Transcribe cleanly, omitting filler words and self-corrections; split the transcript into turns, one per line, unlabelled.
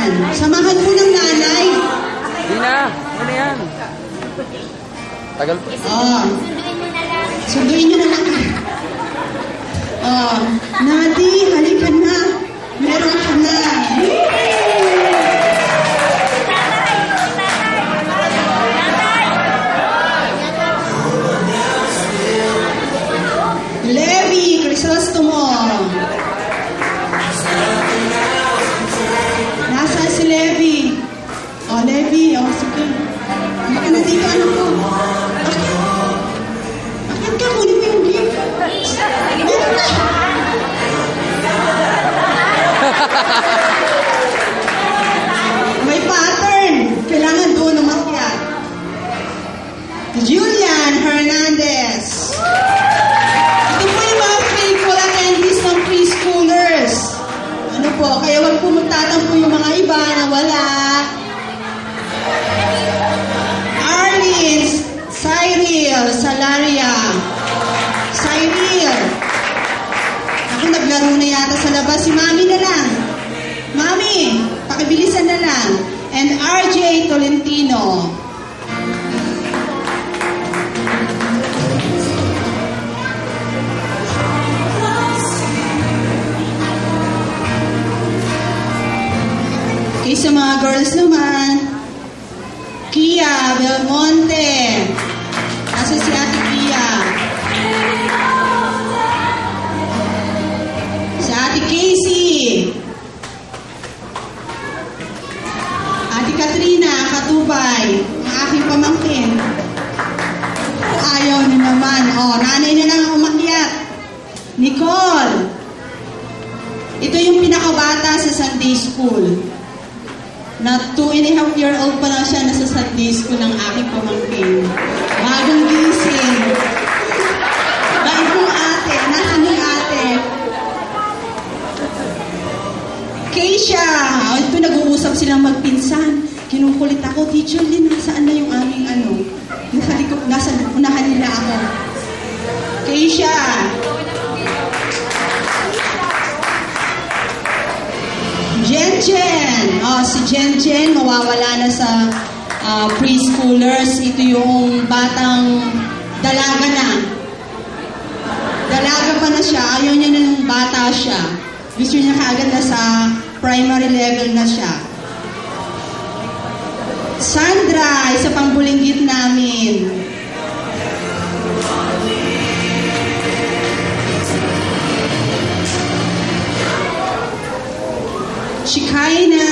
yan. Samahan po ng nanay.
Hindi na. Ano yan? Tagal po.
Sunduin nyo na lang. Nadi, halika na. Meron ka na. Levi Crisostomo. Nasaan si Levi? Levi. Sige. Halika na dito, anak ko. Bakit ka? Kunin mo yung gift. Dito na. May pattern. Kailangan doon umakyat. Julian Hernandez. Ito po yung mga faithful attendees ng preschoolers. Ano po, kaya wag po magtatampo yung mga iba na wala. Arlene Cyril Salaria. Cyril. Ako naglaro na yata sa labas. Si Mami na lang. Mami, pakibilisan na lang. And RJ Tolentino. Okay, sa mga girls naman, Kia Belmonte. Nasa si Ate Kia. Si Ate Casey. Ate Katrina Katubay. Ang aking pamangkin. Ayaw na naman. Nanay na lang umakyat. Nicole. Ito yung pinakabata sa Sunday School. Na 2.5-year-old pa lang siya nasa Sunday School ng aking pamangkin. Bagong gising. Dahil kong ate. Nasaan yung ate? Keisha. Ito nag-uusap silang magpinsan. Kinukulit ako. Teacher Lynn, nasaan na yung aming ano? Nasa unahan nila ako. Keisha. Jen. Si Jen mawawala na sa preschoolers. Ito yung batang dalaga na. Dalaga pa na siya. Ayaw niya na nung bata siya. Gusto niya kaagad na sa primary level na siya. Sandra, isa pang bulinggit namin. Shikaina.